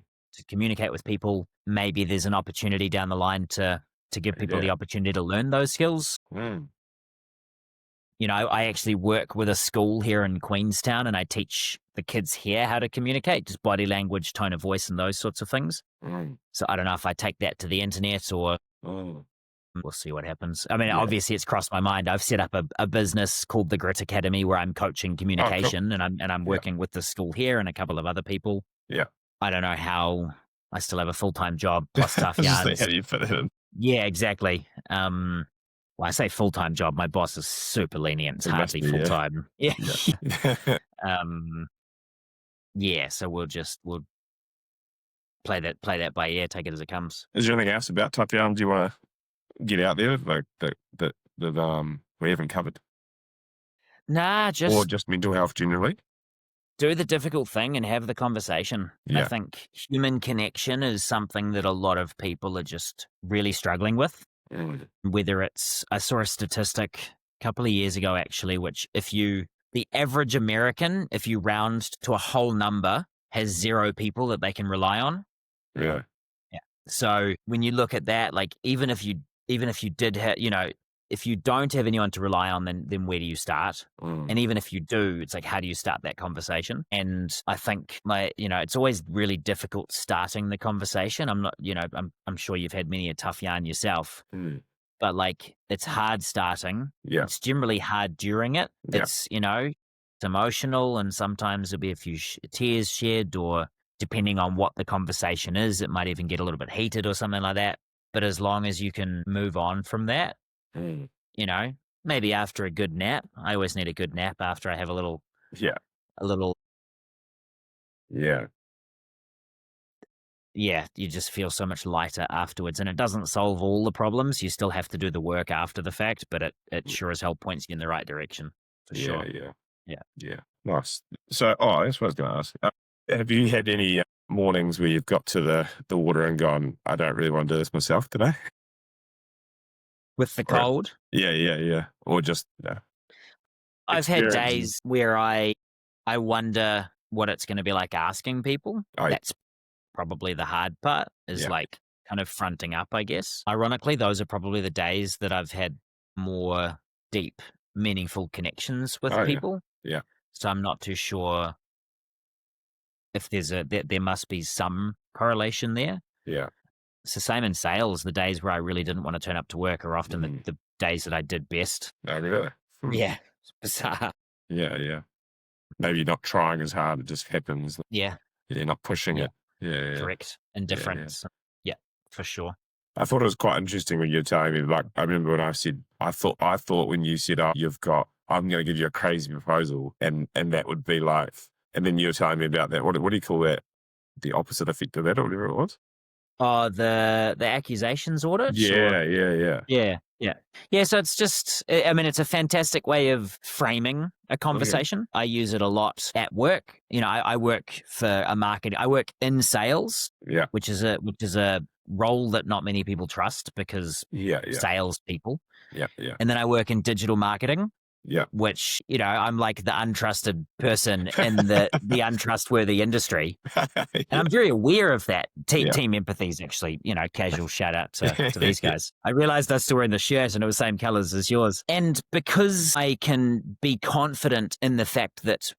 communicate with people. Maybe there's an opportunity down the line to give people the opportunity to learn those skills. You know, I actually work with a school here in Queenstown, and I teach the kids here how to communicate, just body language, tone of voice, and those sorts of things. So I don't know if I take that to the internet or we'll see what happens. I mean, obviously it's crossed my mind. I've set up a business called the Grit Academy where I'm coaching communication, and I'm working with the school here and a couple of other people. I don't know how I still have a full-time job plus tough yarns. How do you fit it in? Yeah, exactly. Well, I say full-time job. My boss is super lenient. It's hardly full-time. Yeah. So we'll play that by ear, take it as it comes. Is there anything else about tough yarns you want to get out there, like that we haven't covered? Nah, or just mental health generally? Do the difficult thing and have the conversation. I think human connection is something that a lot of people are just really struggling with. Whether it's, I saw a statistic a couple of years ago actually, which the average American, if you round to a whole number, has 0 people that they can rely on. Yeah. So when you look at that, like even if you did have, if you don't have anyone to rely on, then where do you start? And even if you do, it's like, how do you start that conversation? And I think it's always really difficult starting the conversation. I'm not, I'm sure you've had many a tough yarn yourself, but like it's hard starting. It's generally hard during it. It's, it's emotional, and sometimes there'll be a few tears shed, or depending on what the conversation is, it might even get a little bit heated or something like that. But as long as you can move on from that, maybe after a good nap. I always need a good nap after I have a little. You just feel so much lighter afterwards, and it doesn't solve all the problems. You still have to do the work after the fact, but it sure as hell points you in the right direction for sure. Yeah. Nice. So, that's what I was going to ask. Have you had any mornings where you've got to the water and gone, I don't really want to do this myself today? With the cold? Yeah. Or just, I've had days where I wonder what it's going to be like asking people. That's probably the hard part, is like kind of fronting up, I guess. Ironically, those are probably the days that I've had more deep, meaningful connections with people. So I'm not too sure if there must be some correlation there. It's the same in sales. The days where I really didn't want to turn up to work are often the days that I did best. Oh, really? Yeah. It's bizarre. Yeah. Maybe you're not trying as hard. It just happens. You're not pushing it. Correct. Indifference. Yeah, for sure. I thought it was quite interesting when you were telling me, like, I remember when I thought when you said, I'm going to give you a crazy proposal, and that would be like, and then you were telling me about that. What do you call that? The opposite effect of that, or whatever it was? Oh, the accusations audit? Yeah, so it's just, I mean, it's a fantastic way of framing a conversation. I use it a lot at work. I work for a marketing, I work in sales, which is a role that not many people trust because sales people. And then I work in digital marketing. Which, I'm like the untrusted person in the untrustworthy industry. And I'm very aware of that. Team empathy is actually, casual shout out to these guys. I realized I was still wearing the shirt and it was the same colors as yours. And because I can be confident in the fact that,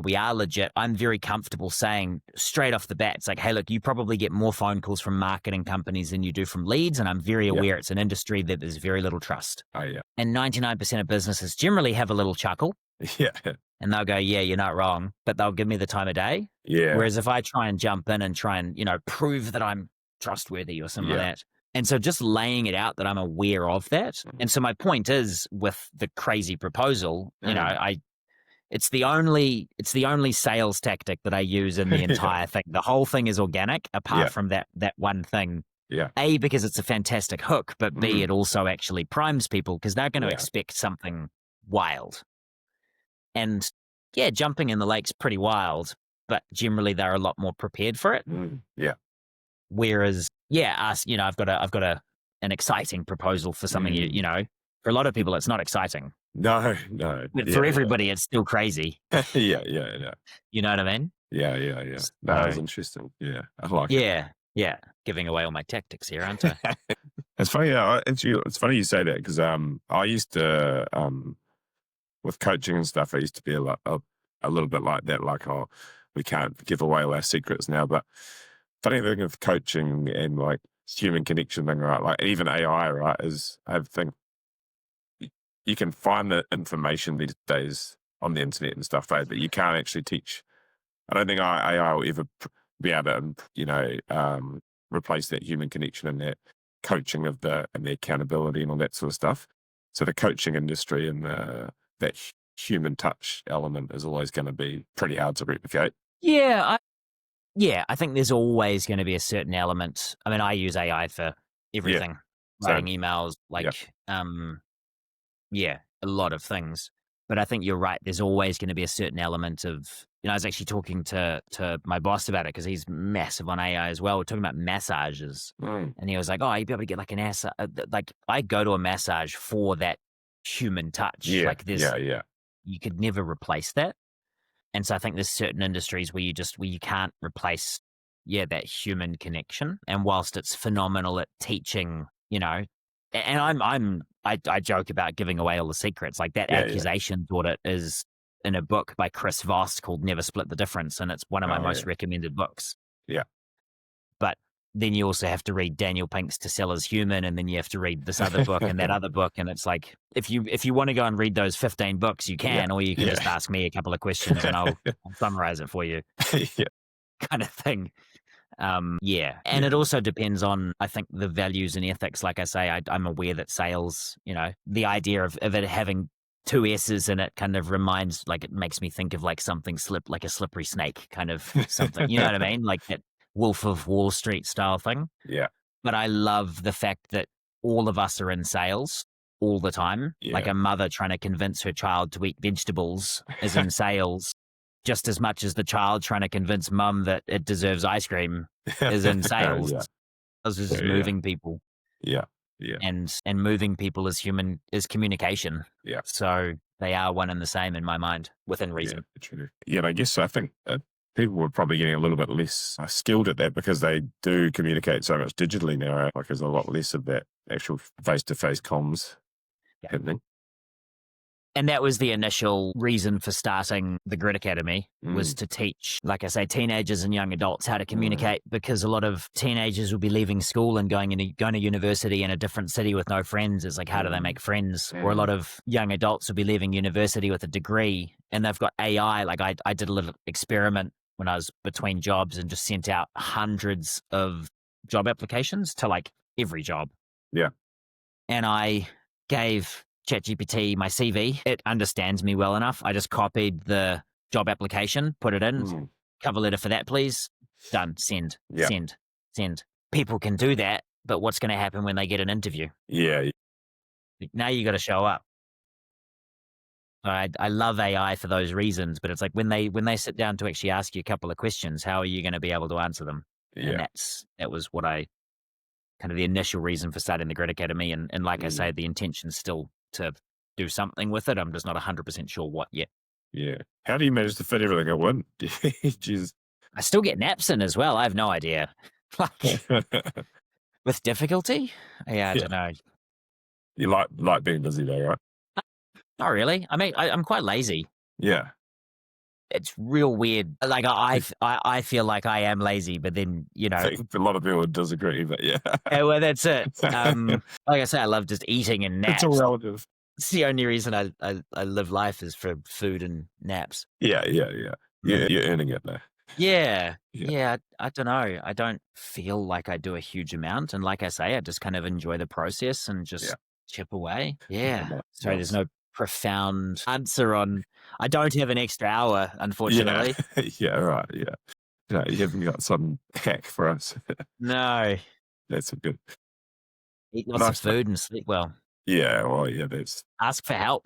we are legit, I'm very comfortable saying straight off the bat, it's like, hey, look, you probably get more phone calls from marketing companies than you do from leads. And I'm very aware it's an industry that there's very little trust. And 99% of businesses generally have a little chuckle. And they'll go, yeah, you're not wrong. But they'll give me the time of day. Whereas if I try and jump in and try and, prove that I'm trustworthy or something like that. And so just laying it out that I'm aware of that. And so my point is, with the crazy proposal, it's the only sales tactic that I use in the entire thing. The whole thing is organic, apart from that one thing. A, because it's a fantastic hook, but B, it also actually primes people because they're going to expect something wild. And jumping in the lake's pretty wild, but generally they're a lot more prepared for it. Whereas, I've got an exciting proposal for something, For a lot of people, it's not exciting, No. but for Yeah, everybody, it's still crazy. yeah. You know what I mean? Yeah. That was So, interesting. Yeah, I like it. yeah. Giving away all my tactics here, aren't I? It's funny. It's funny you say that because I used to with coaching and stuff. I used to be a little bit like that. Like, oh, we can't give away all our secrets now. But funny thing of coaching and like human connection thing, right? Like even AI, right? Is I think you can find the information these days on the internet and stuff, right? But you can't actually teach. I don't think AI will ever be able to, replace that human connection and that coaching of and the accountability and all that sort of stuff. So the coaching industry and that human touch element is always going to be pretty hard to replicate. Yeah, I think there's always going to be a certain element. I mean, I use AI for everything, writing Same. emails, Yeah. a lot of things. But I think you're right. There's always going to be a certain element of, I was actually talking to my boss about it because he's massive on AI as well. We're talking about massages. Mm. And he was like, oh, you'd be able to get like an ass. Like I go to a massage for that human touch. Yeah. Like this, Yeah. you could never replace that. And so I think there's certain industries where you can't replace, that human connection. And whilst it's phenomenal at teaching, and I joke about giving away all the secrets. Like that Yeah. accusation audit is in a book by Chris Voss called Never Split the Difference. And it's one of my most recommended books. Yeah. But then you also have to read Daniel Pink's To Sell Is Human, and then you have to read this other book and that other book. And it's like, if you want to go and read those 15 books, you can, or you can just ask me a couple of questions and I'll summarize it for you, kind of thing. And it also depends on, I think, the values and ethics. Like I say, I'm aware that sales, the idea of it having two S's in it kind of reminds, like, it makes me think of like something like a slippery snake kind of something, you know what I mean? Like that Wolf of Wall Street style thing. Yeah. But I love the fact that all of us are in sales all the time. Yeah. Like a mother trying to convince her child to eat vegetables is in sales just as much as the child trying to convince mum that it deserves ice cream is in sales. Sales is moving people. Yeah. And moving people is communication. Yeah. So they are one and the same in my mind, within reason. Yeah, true. Yeah, and I guess I think people were probably getting a little bit less skilled at that because they do communicate so much digitally now, right? Like there's a lot less of that actual face-to-face comms happening. And that was the initial reason for starting the Grid Academy, was to teach, like I say, teenagers and young adults how to communicate, because a lot of teenagers will be leaving school and going to university in a different city with no friends. It's like, how do they make friends? Or a lot of young adults will be leaving university with a degree and they've got AI. Like I did a little experiment when I was between jobs and just sent out hundreds of job applications to like every job. Yeah. And I gave ChatGPT my CV. It understands me well enough. I just copied the job application, put it in, cover letter for that, please. Done. Send. People can do that, but what's going to happen when they get an interview? Yeah. Now you got to show up. I love AI for those reasons, but it's like when they sit down to actually ask you a couple of questions, how are you going to be able to answer them? Yeah. And that was what kind of the initial reason for starting the Grid Academy. And like I say, the intention's still to do something with it. I'm just not 100% sure what yet. Yeah. How do you manage to fit everything at one? Jeez. I still get naps in as well. I have no idea. Like, with difficulty? Yeah, I don't know. You like being busy though, right? Not really. I mean, I'm quite lazy. Yeah. It's real weird. Like I feel like I am lazy, but then, I think a lot of people would disagree, but yeah. Yeah, well, that's it. Like I say, I love just eating and naps. It's all relative. It's the only reason I live life is for food and naps. Yeah. You're earning it though. Yeah. I don't know. I don't feel like I do a huge amount. And like I say, I just kind of enjoy the process and just chip away. Yeah. So there's no profound answer on, I don't have an extra hour, unfortunately. Yeah, right. Yeah. No, you haven't got some hack for us. No. That's good. Eat lots of food and sleep well. Yeah, well, yeah, that's... Ask for help.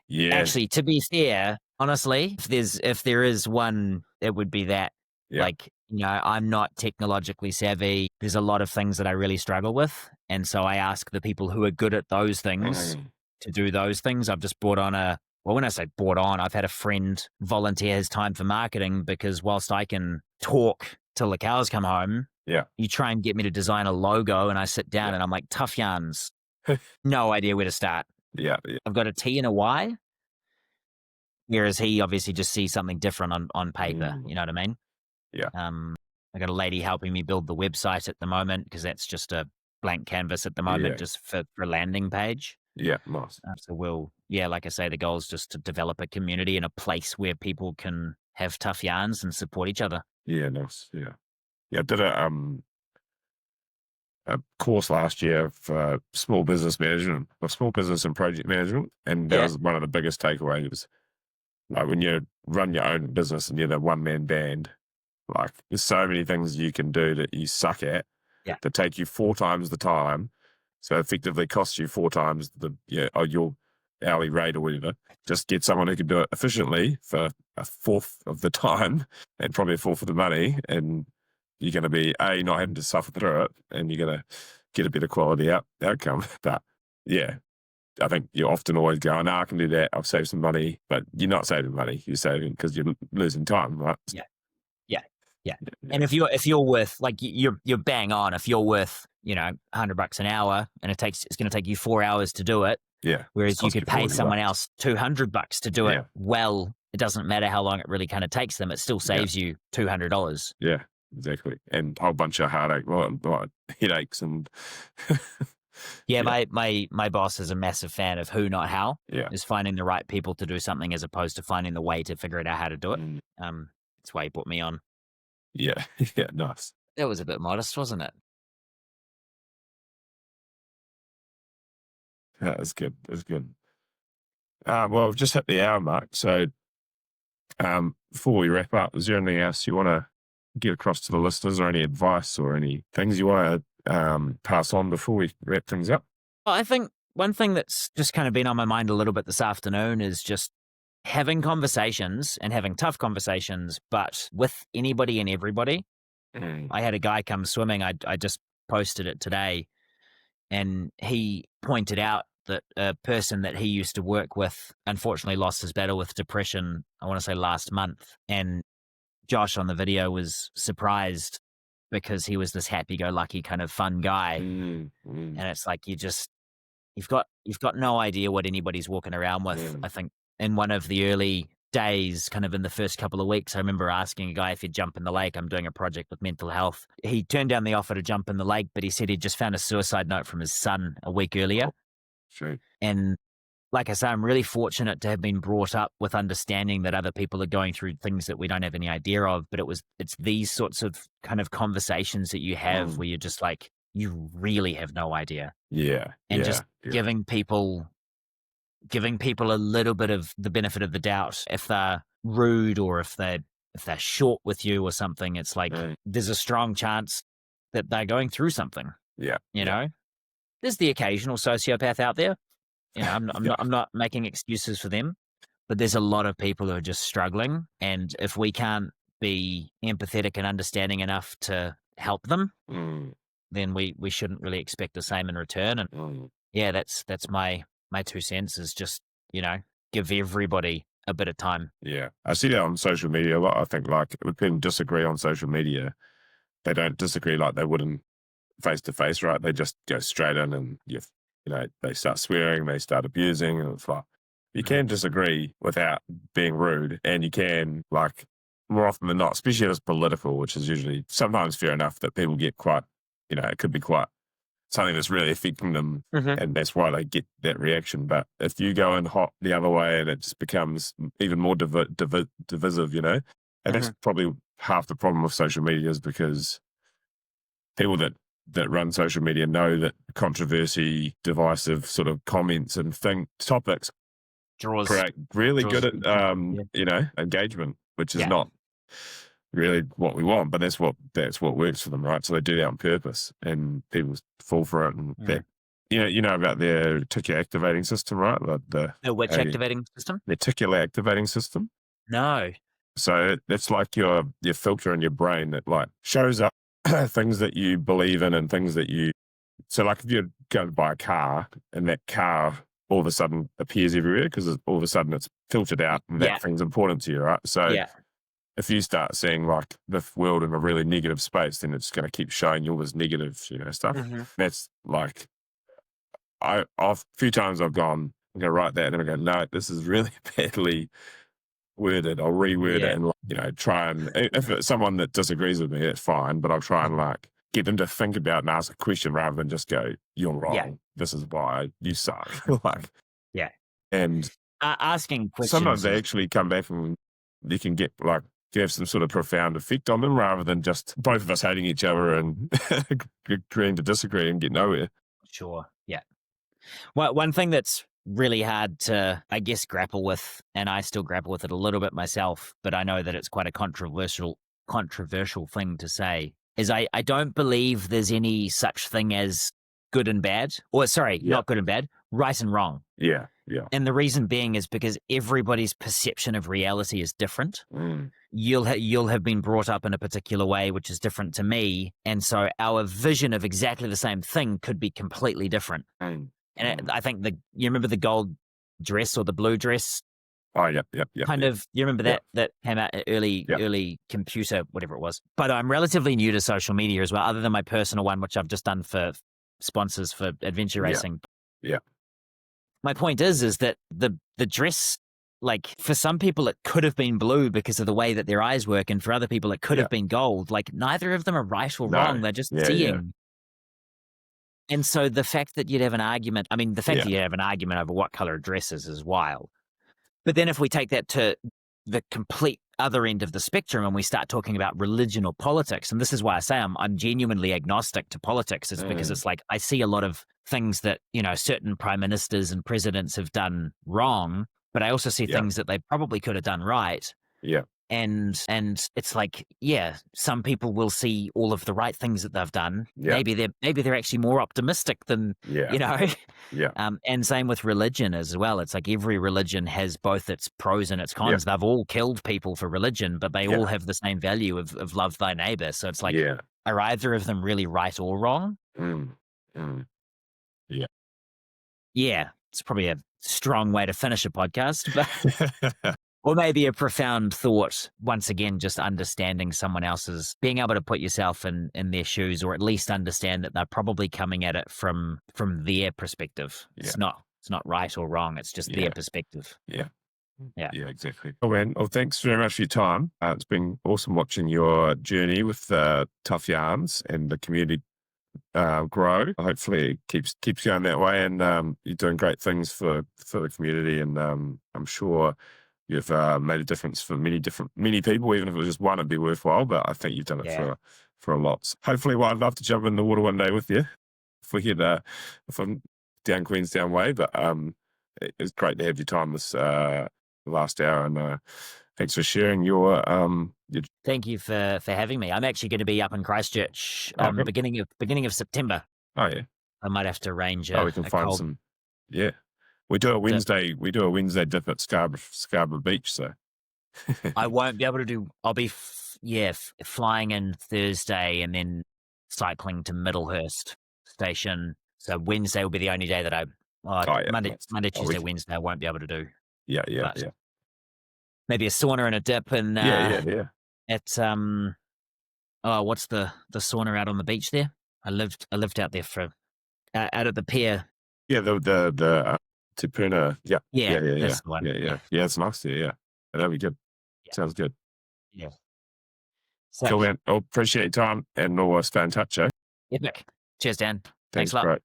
Yeah. Actually, to be fair, honestly, if there is one, it would be that. Yeah. Like, I'm not technologically savvy. There's a lot of things that I really struggle with. And so I ask the people who are good at those things to do those things. I've just brought on when I say brought on, I've had a friend volunteer his time for marketing, because whilst I can talk till the cows come home, Yeah. you try and get me to design a logo and I sit down Yeah. and I'm like, tough yarns. No idea where to start. Yeah. I've got a T and a Y. Whereas he obviously just sees something different on paper. You know what I mean? Yeah. I got a lady helping me build the website at the moment, because that's just a blank canvas at the moment, just for a landing page. Yeah. Nice. So like I say, the goal is just to develop a community and a place where people can have tough yarns and support each other. Yeah. Nice. Yeah. Yeah. I did a course last year for small business management, or small business and project management. And that was one of the biggest takeaways. Like when you run your own business and you're the one-man band, like there's so many things you can do that you suck at that take you 4 times the time. So effectively costs you 4 times your hourly rate or whatever. Just get someone who can do it efficiently for a fourth of the time and probably a fourth of the money. And you're going to be, not having to suffer through it, and you're going to get a better quality outcome. But yeah, I think you often always go, no, I can do that. I'll save some money, but you're not saving money. You're saving because you're losing time, right? Yeah. And if you're worth, like, you're bang on. If you're worth, $100 an hour, and it's going to take you 4 hours to do it. Yeah. Whereas you could pay someone else $200 to do it. Well, it doesn't matter how long it really kind of takes them. It still saves you $200. Yeah, exactly. And a whole bunch of headaches and my boss is a massive fan of who, not how. Yeah. Is finding the right people to do something as opposed to finding the way to figure it out how to do it. That's why he put me on. Yeah. Yeah. Nice. That was a bit modest, wasn't it? That was good. That's good. Well, we've just hit the hour mark. So before we wrap up, is there anything else you want to get across to the listeners, or any advice or any things you want to pass on before we wrap things up? Well, I think one thing that's just kind of been on my mind a little bit this afternoon is just having conversations, and having tough conversations, but with anybody and everybody. I had a guy come swimming. I just posted it today, and he pointed out that a person that he used to work with unfortunately lost his battle with depression, I want to say last month. And Josh on the video was surprised, because he was this happy-go-lucky kind of fun guy. And it's like, you've got no idea what anybody's walking around with. I think in one of the early days, kind of in the first couple of weeks, I remember asking a guy if he'd jump in the lake. I'm doing a project with mental health. He turned down the offer to jump in the lake, but he said he'd just found a suicide note from his son a week earlier. Sure. And like I say, I'm really fortunate to have been brought up with understanding that other people are going through things that we don't have any idea of. But it's these sorts of kind of conversations that you have where you're just like, you really have no idea. Yeah. And just giving people a little bit of the benefit of the doubt. If they're rude, or if they're short with you or something, it's like there's a strong chance that they're going through something. Yeah. You know, there's the occasional sociopath out there. I'm not making excuses for them, but there's a lot of people who are just struggling. And if we can't be empathetic and understanding enough to help them, then we shouldn't really expect the same in return. And that's my 2 cents, is just, give everybody a bit of time. Yeah. I see that on social media a lot. I think, like, when people disagree on social media, they don't disagree like they would in face to face, right? They just go straight in, and they start swearing, they start abusing, and it's like, you can disagree without being rude, and you can, like, more often than not, especially if it's political, which is usually sometimes fair enough, that people get quite, it could be quite something that's really affecting them, and that's why they get that reaction. But if you go in hot the other way, and it just becomes even more divisive, and that's probably half the problem with social media, is because people that run social media know that controversy, divisive sort of comments and topics create really good engagement, which is not really what we want, but that's what works for them, right? So they do that on purpose, and people fall for it. And you know about their reticular activating system, right? The which activating system? The reticular activating system. No. So that's like your filter in your brain that, like, shows up things that you believe in and things that you. So, like, if you're going to buy a car, and that car all of a sudden appears everywhere because all of a sudden it's filtered out and Yeah. that thing's important to you, right? So Yeah. if you start seeing like the world in a really negative space, then it's going to keep showing you all this negative, stuff. Mm-hmm. That's like, a few times I've gone, I'm going to write that and I go, no, this is really badly worded. I'll reword it and try and, if it's someone that disagrees with me, that's fine, but I'll try and like get them to think about and ask a question rather than just go, you're wrong. Yeah. This is why you suck. Like, Yeah. and Asking questions. sometimes they actually come back and you can get like, you have some sort of profound effect on them rather than just both of us hating each other and agreeing to disagree and get nowhere. Sure. Yeah. Well, one thing that's really hard to, I guess, grapple with, and I still grapple with it a little bit myself, but I know that it's quite a controversial thing to say, is I don't believe there's any such thing as good and bad, or sorry, not good and bad, right and wrong. Yeah. Yeah. And the reason being is because everybody's perception of reality is different. You'll have been brought up in a particular way, which is different to me. And so our vision of exactly the same thing could be completely different. And I think you remember the gold dress or the blue dress? Oh, yeah. Kind of, you remember that came out early computer, whatever it was. But I'm relatively new to social media as well, other than my personal one, which I've just done for sponsors for adventure racing. Yeah. My point is that the dress, like for some people it could have been blue because of the way that their eyes work, and for other people it could have been gold. Like neither of them are right or wrong. They're just seeing. Yeah. And so the fact that you'd have an argument, that you'd have an argument over what color a dress is wild. But then if we take that to the complete other end of the spectrum and we start talking about religion or politics, and this is why I say I'm genuinely agnostic to politics, is because it's like I see a lot of things that, certain prime ministers and presidents have done wrong, but I also see things that they probably could have done right. Yeah. And it's like, some people will see all of the right things that they've done. Yeah. Maybe they're actually more optimistic than, Yeah. And same with religion as well. It's like every religion has both its pros and its cons. They've all killed people for religion, but they all have the same value of love thy neighbor. So it's like, are either of them really right or wrong? Yeah. Yeah. It's probably a strong way to finish a podcast, but or maybe a profound thought. Once again, just understanding someone else's, being able to put yourself in their shoes, or at least understand that they're probably coming at it from their perspective. It's not right or wrong. It's just their perspective. Yeah, exactly. Oh, man. Well, thanks very much for your time. It's been awesome watching your journey with Tough Yarns and the community grow. Hopefully it keeps going that way, and you're doing great things for the community, and I'm sure you've made a difference for many people. Even if it was just one, it'd be worthwhile, but I think you've done it for a lot. So hopefully, I'd love to jump in the water one day with you if we could, if I'm down Queenstown way, but it's great to have your time this last hour, and thanks for sharing your Thank you for having me. I'm actually going to be up in Christchurch beginning of September. Oh yeah, I might have to arrange we can find some. Yeah, we do a Wednesday dip at Scarborough Beach. So I won't be able to do. I'll be flying in Thursday and then cycling to Middlehurst Station. So Wednesday will be the only day that Monday, Tuesday, Wednesday I won't be able to do. Yeah. Maybe a sauna and a dip, and yeah. At what's the sauna out on the beach there? I lived out there for out at the pier. Yeah, the Tupuna. Yeah. That's the one. Yeah. It's nice there. Yeah, that'd be good. Yeah. Sounds good. Yeah. So, cool, man. I'll appreciate your time, and we'll stay in touch, eh? Epic. Cheers, Dan. Thanks a lot. Great.